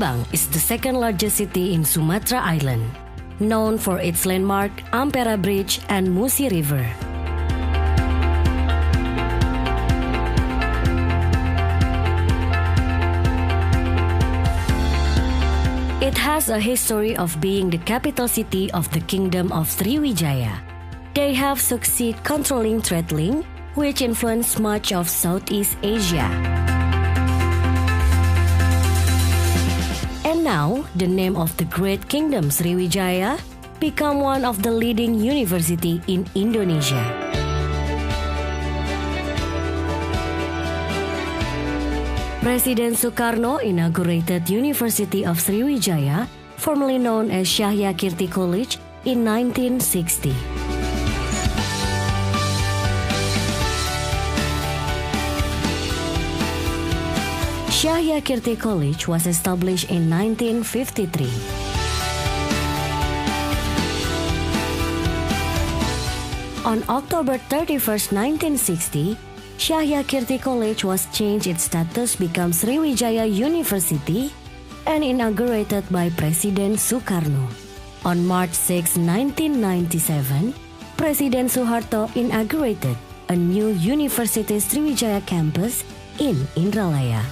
Palembang is the second largest city in Sumatra Island, known for its landmark Ampera Bridge and Musi River. It has a history of being the capital city of the Kingdom of Sriwijaya. They have succeeded controlling trade link, which influenced much of Southeast Asia. And now, the name of the great kingdom Sriwijaya become one of the leading university in Indonesia. Presiden Sukarno inaugurated University of Sriwijaya, formerly known as Syahya Kirti College, in 1960. Syahya Kirti College was established in 1953. On October 31st, 1960, Syahya Kirti College was changed its status become Sriwijaya University and inaugurated by Presiden Sukarno. On March 6, 1997, Presiden Suharto inaugurated a new University Sriwijaya campus in Indralaya.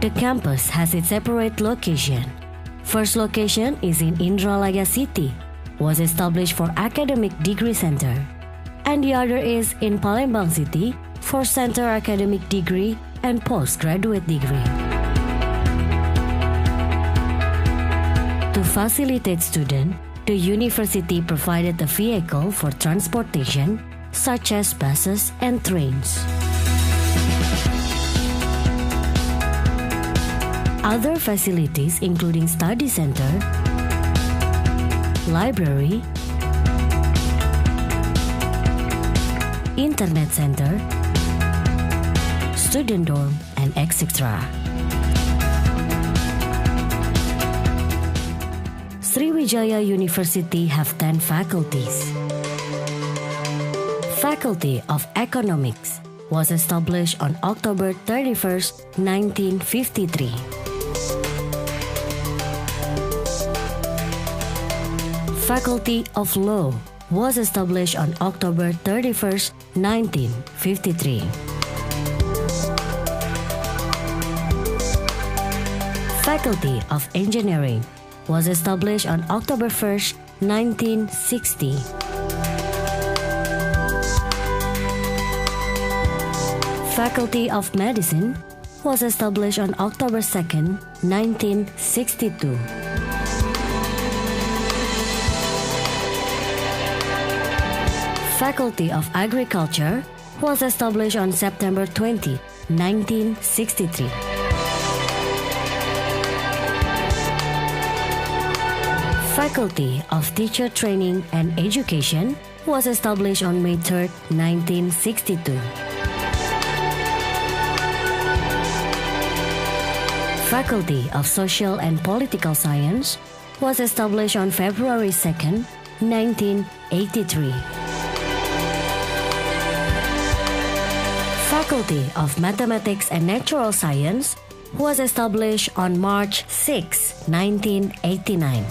The campus has its separate location. First location is in Indralaya City, was established for academic degree center, and the other is in Palembang City for center academic degree and postgraduate degree. To facilitate students, the university provided a vehicle for transportation such as buses and trains. Other facilities including study center, library, internet center, student dorm, and etc. Sriwijaya University have 10 faculties. Faculty of Economics was established on October 31st, 1953. Faculty of Law was established on October 31st, 1953. Faculty of Engineering was established on October 1st, 1960. Faculty of Medicine was established on October 2nd, 1962. Faculty of Agriculture was established on September 20, 1963. Faculty of Teacher Training and Education was established on May 3, 1962. Faculty of Social and Political Science was established on February 2, 1983. Faculty of Mathematics and Natural Science was established on March 6, 1989.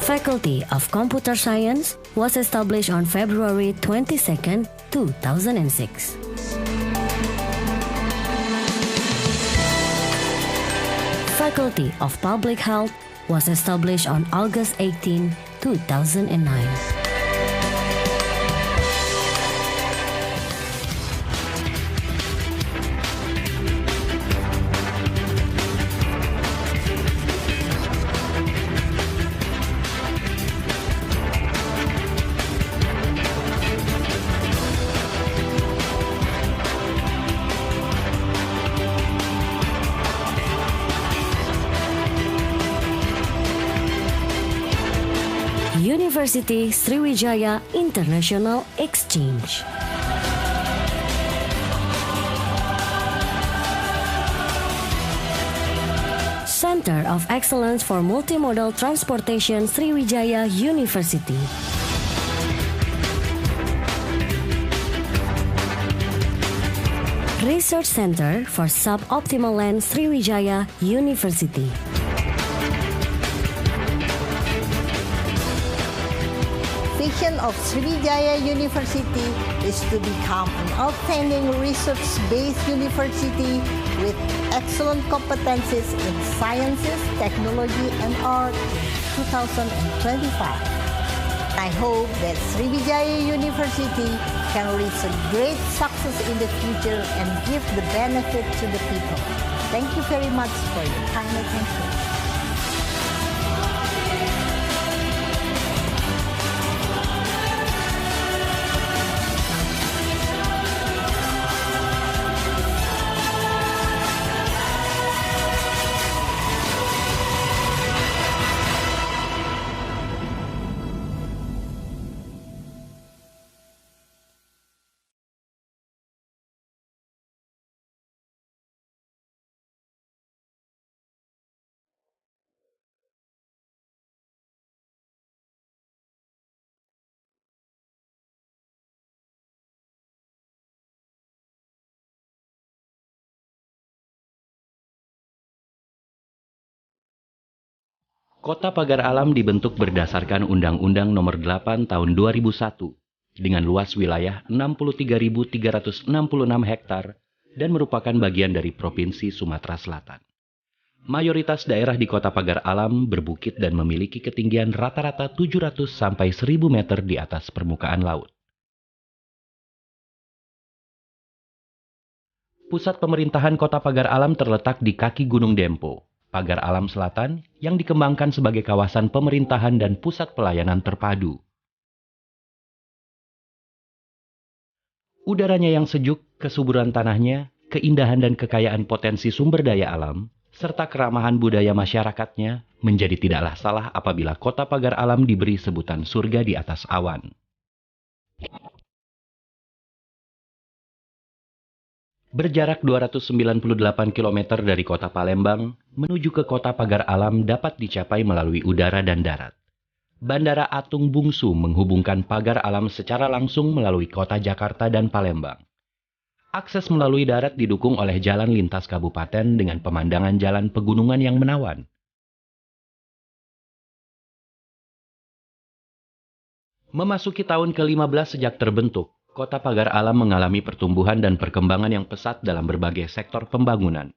Faculty of Computer Science was established on February 22, 2006. Faculty of Public Health was established on August 18, 2009. University Sriwijaya International Exchange. Center of Excellence for Multimodal Transportation Sriwijaya University. Research Center for Suboptimal Land Sriwijaya University. Vision of Sriwijaya University is to become an outstanding research-based university with excellent competencies in sciences, technology, and art in 2025. I hope that Sriwijaya University can reach a great success in the future and give the benefit to the people. Thank you very much for your kind attention. Kota Pagar Alam dibentuk berdasarkan Undang-Undang Nomor 8 Tahun 2001 dengan luas wilayah 63.366 hektar dan merupakan bagian dari Provinsi Sumatera Selatan. Mayoritas daerah di Kota Pagar Alam berbukit dan memiliki ketinggian rata-rata 700 sampai 1.000 meter di atas permukaan laut. Pusat pemerintahan Kota Pagar Alam terletak di kaki Gunung Dempo, Pagar Alam Selatan yang dikembangkan sebagai kawasan pemerintahan dan pusat pelayanan terpadu. Udaranya yang sejuk, kesuburan tanahnya, keindahan dan kekayaan potensi sumber daya alam, serta keramahan budaya masyarakatnya menjadi tidaklah salah apabila Kota Pagar Alam diberi sebutan surga di atas awan. Berjarak 298 km dari kota Palembang, menuju ke Kota Pagar Alam dapat dicapai melalui udara dan darat. Bandara Atung Bungsu menghubungkan Pagar Alam secara langsung melalui kota Jakarta dan Palembang. Akses melalui darat didukung oleh jalan lintas kabupaten dengan pemandangan jalan pegunungan yang menawan. Memasuki tahun ke-15 sejak terbentuk, Kota Pagar Alam mengalami pertumbuhan dan perkembangan yang pesat dalam berbagai sektor pembangunan.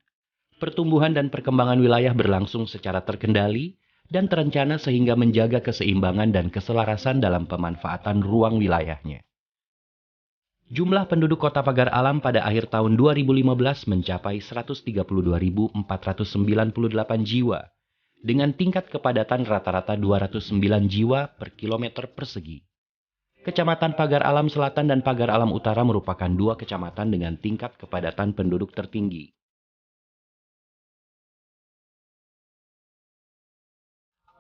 Pertumbuhan dan perkembangan wilayah berlangsung secara terkendali dan terencana sehingga menjaga keseimbangan dan keselarasan dalam pemanfaatan ruang wilayahnya. Jumlah penduduk Kota Pagar Alam pada akhir tahun 2015 mencapai 132.498 jiwa, dengan tingkat kepadatan rata-rata 209 jiwa per kilometer persegi. Kecamatan Pagar Alam Selatan dan Pagar Alam Utara merupakan dua kecamatan dengan tingkat kepadatan penduduk tertinggi.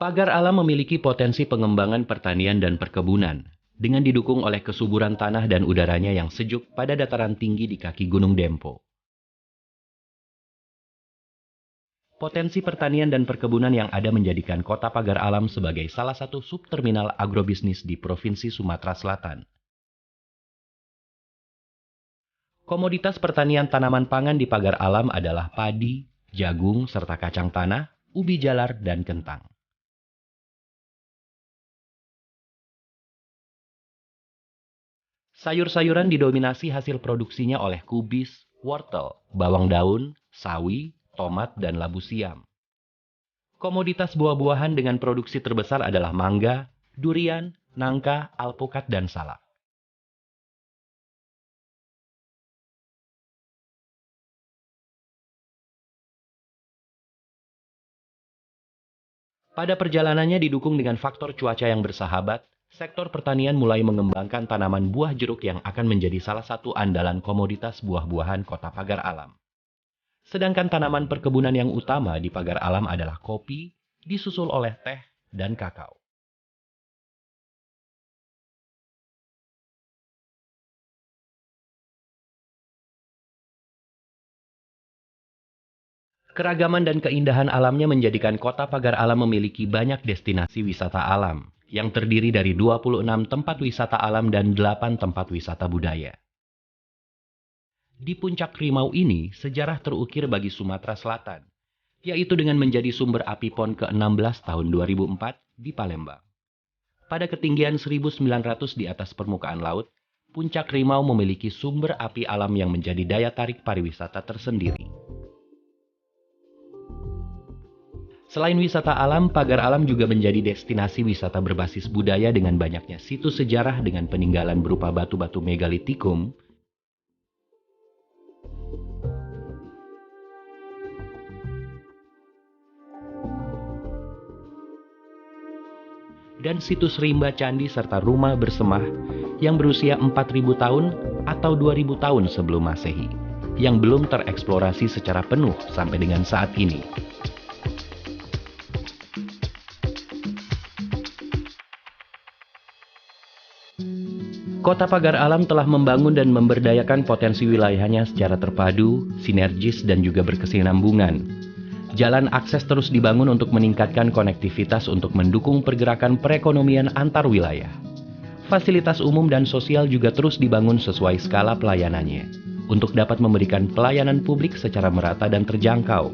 Pagar Alam memiliki potensi pengembangan pertanian dan perkebunan, dengan didukung oleh kesuburan tanah dan udaranya yang sejuk pada dataran tinggi di kaki Gunung Dempo. Potensi pertanian dan perkebunan yang ada menjadikan Kota Pagar Alam sebagai salah satu subterminal agrobisnis di Provinsi Sumatera Selatan. Komoditas pertanian tanaman pangan di Pagar Alam adalah padi, jagung, serta kacang tanah, ubi jalar, dan kentang. Sayur-sayuran didominasi hasil produksinya oleh kubis, wortel, bawang daun, sawi, tomat, dan labu siam. Komoditas buah-buahan dengan produksi terbesar adalah mangga, durian, nangka, alpukat, dan salak. Pada perjalanannya didukung dengan faktor cuaca yang bersahabat, sektor pertanian mulai mengembangkan tanaman buah jeruk yang akan menjadi salah satu andalan komoditas buah-buahan Kota Pagar Alam. Sedangkan tanaman perkebunan yang utama di Pagar Alam adalah kopi, disusul oleh teh dan kakao. Keragaman dan keindahan alamnya menjadikan Kota Pagar Alam memiliki banyak destinasi wisata alam, yang terdiri dari 26 tempat wisata alam dan 8 tempat wisata budaya. Di puncak Rimau ini, sejarah terukir bagi Sumatera Selatan, yaitu dengan menjadi sumber api PON ke-16 tahun 2004 di Palembang. Pada ketinggian 1.900 di atas permukaan laut, puncak Rimau memiliki sumber api alam yang menjadi daya tarik pariwisata tersendiri. Selain wisata alam, Pagar Alam juga menjadi destinasi wisata berbasis budaya dengan banyaknya situs sejarah dengan peninggalan berupa batu-batu megalitikum, dan situs rimba candi serta rumah bersemah yang berusia 4.000 tahun atau 2.000 tahun sebelum Masehi, yang belum tereksplorasi secara penuh sampai dengan saat ini. Kota Pagar Alam telah membangun dan memberdayakan potensi wilayahnya secara terpadu, sinergis, dan juga berkesinambungan. Jalan akses terus dibangun untuk meningkatkan konektivitas untuk mendukung pergerakan perekonomian antar wilayah. Fasilitas umum dan sosial juga terus dibangun sesuai skala pelayanannya, untuk dapat memberikan pelayanan publik secara merata dan terjangkau.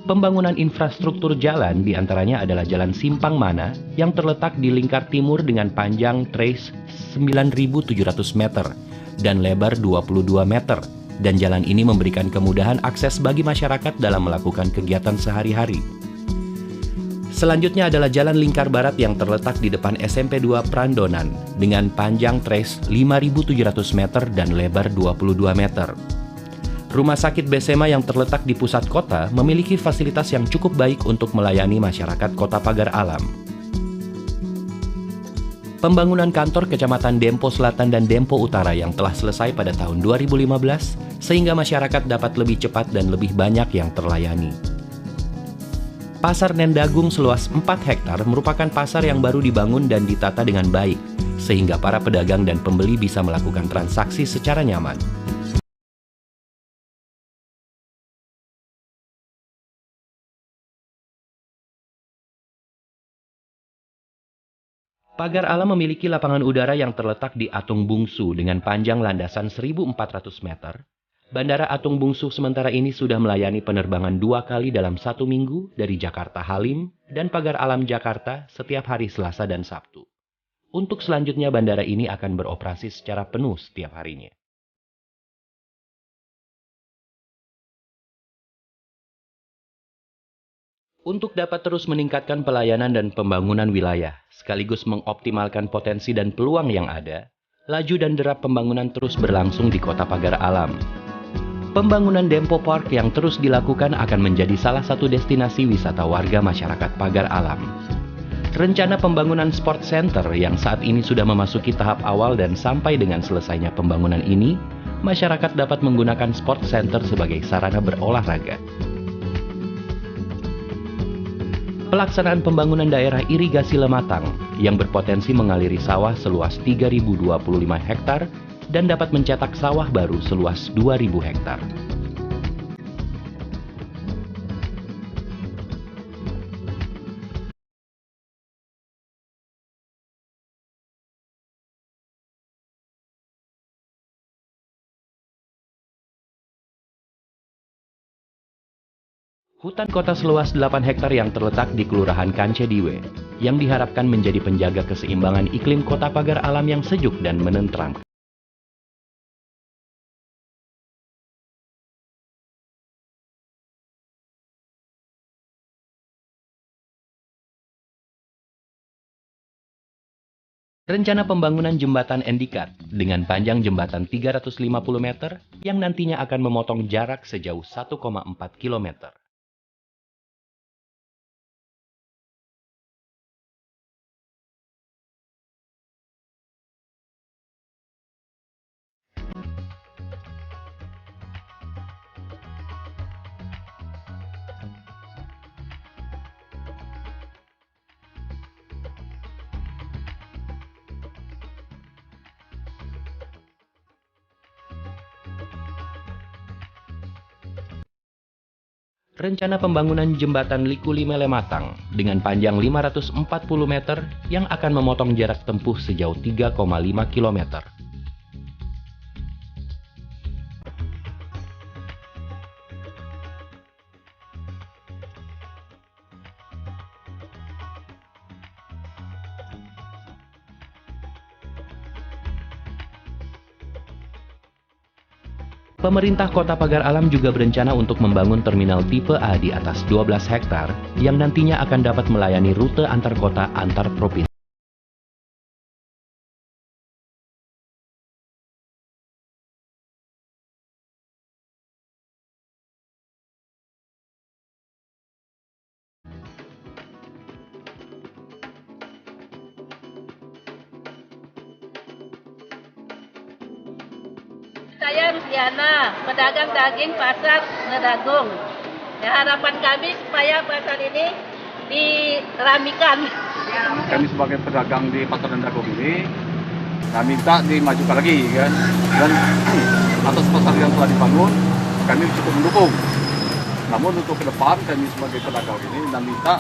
Pembangunan infrastruktur jalan diantaranya adalah Jalan Simpang Mana yang terletak di lingkar timur dengan panjang trace 9.700 meter dan lebar 22 meter. Dan jalan ini memberikan kemudahan akses bagi masyarakat dalam melakukan kegiatan sehari-hari. Selanjutnya adalah Jalan Lingkar Barat yang terletak di depan SMP 2 Prandonan dengan panjang trace 5.700 meter dan lebar 22 meter. Rumah sakit Besema yang terletak di pusat kota memiliki fasilitas yang cukup baik untuk melayani masyarakat Kota Pagar Alam. Pembangunan kantor Kecamatan Dempo Selatan dan Dempo Utara yang telah selesai pada tahun 2015, sehingga masyarakat dapat lebih cepat dan lebih banyak yang terlayani. Pasar Nendagung seluas 4 hektar merupakan pasar yang baru dibangun dan ditata dengan baik, sehingga para pedagang dan pembeli bisa melakukan transaksi secara nyaman. Pagar Alam memiliki lapangan udara yang terletak di Atung Bungsu dengan panjang landasan 1.400 meter. Bandara Atung Bungsu sementara ini sudah melayani penerbangan 2 kali dalam 1 minggu dari Jakarta Halim dan Pagar Alam Jakarta setiap hari Selasa dan Sabtu. Untuk selanjutnya bandara ini akan beroperasi secara penuh setiap harinya. Untuk dapat terus meningkatkan pelayanan dan pembangunan wilayah, sekaligus mengoptimalkan potensi dan peluang yang ada, laju dan derap pembangunan terus berlangsung di Kota Pagar Alam. Pembangunan Dempo Park yang terus dilakukan akan menjadi salah satu destinasi wisata warga masyarakat Pagar Alam. Rencana pembangunan Sport Center yang saat ini sudah memasuki tahap awal dan sampai dengan selesainya pembangunan ini, masyarakat dapat menggunakan Sport Center sebagai sarana berolahraga. Pelaksanaan pembangunan daerah irigasi Lematang yang berpotensi mengaliri sawah seluas 3.025 hektar dan dapat mencetak sawah baru seluas 2.000 hektar. Hutan kota seluas 8 hektar yang terletak di Kelurahan Kancediwe, yang diharapkan menjadi penjaga keseimbangan iklim Kota Pagar Alam yang sejuk dan menenteramkan. Rencana pembangunan jembatan Endikat dengan panjang jembatan 350 meter yang nantinya akan memotong jarak sejauh 1,4 km. rencana pembangunan jembatan Liku-Limele matang dengan panjang 540 meter yang akan memotong jarak tempuh sejauh 3,5 km. Pemerintah Kota Pagar Alam juga berencana untuk membangun terminal tipe A di atas 12 hektar yang nantinya akan dapat melayani rute antar kota antar provinsi. Saya Rusiana, pedagang daging pasar Ngedagung. Ya, harapan kami supaya pasar ini diramikan. Kami sebagai pedagang di pasar Ngedagung ini, kami minta dimajukan lagi kan. Dan atas pasar yang telah dibangun, kami cukup mendukung. Namun untuk ke depan kami sebagai pedagang ini minta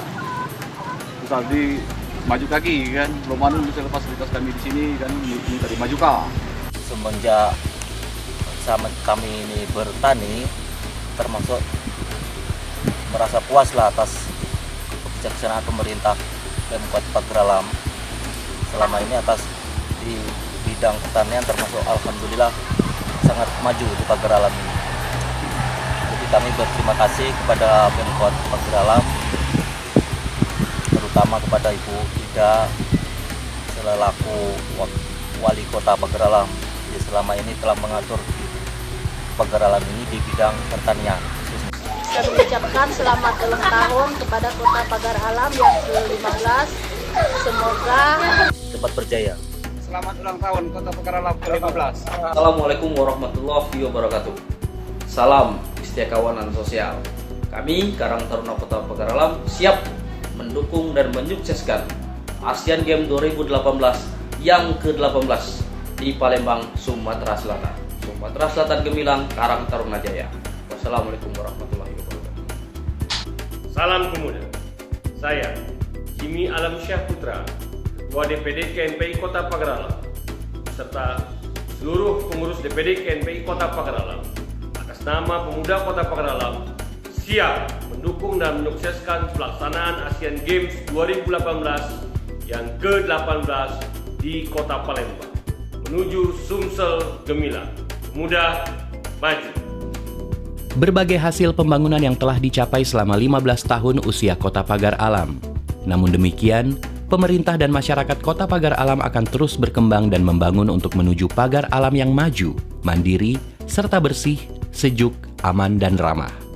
bisa dimaju lagi kan. Belum ada misalnya fasilitas kami di sini kan minta dimajukan. Semenjak sama kami ini bertani, termasuk merasa puas lah atas kebijaksanaan pemerintah Pemkot Pagar Alam selama ini atas di bidang pertanian, termasuk alhamdulillah sangat maju di Pagar Alam ini. Jadi kami berterima kasih kepada Pemkot Pagar Alam, terutama kepada Ibu Ida selaku Wali Kota Pagar Alam, yang selama ini telah mengatur Pagar Alam ini di bidang pertanian. Saya mengucapkan selamat ulang tahun kepada Kota Pagar Alam yang ke-15. Semoga cepat berjaya. Selamat ulang tahun Kota Pagar Alam ke-15. Assalamualaikum warahmatullahi wabarakatuh. Salam istiqawanan sosial. Kami Karang Taruna Kota Pagar Alam siap mendukung dan menyukseskan Asian Games 2018 yang ke-18 di Palembang, Sumatera Selatan. Sumatera Selatan Gemilang, Karang Taruna Jaya. Wassalamualaikum warahmatullahi wabarakatuh. Salam pemuda. Saya Jimmy Alamsyah Putra, Ketua DPD KNPI Kota Pagar Alam, serta seluruh pengurus DPD KNPI Kota Pagar Alam, atas nama pemuda Kota Pagar Alam, siap mendukung dan menyukseskan pelaksanaan Asian Games 2018 yang ke-18 di Kota Palembang menuju Sumsel Gemilang. Muda maju. Berbagai hasil pembangunan yang telah dicapai selama 15 tahun usia Kota Pagar Alam. Namun demikian, pemerintah dan masyarakat Kota Pagar Alam akan terus berkembang dan membangun untuk menuju pagar alam yang maju, mandiri, serta bersih, sejuk, aman, dan ramah.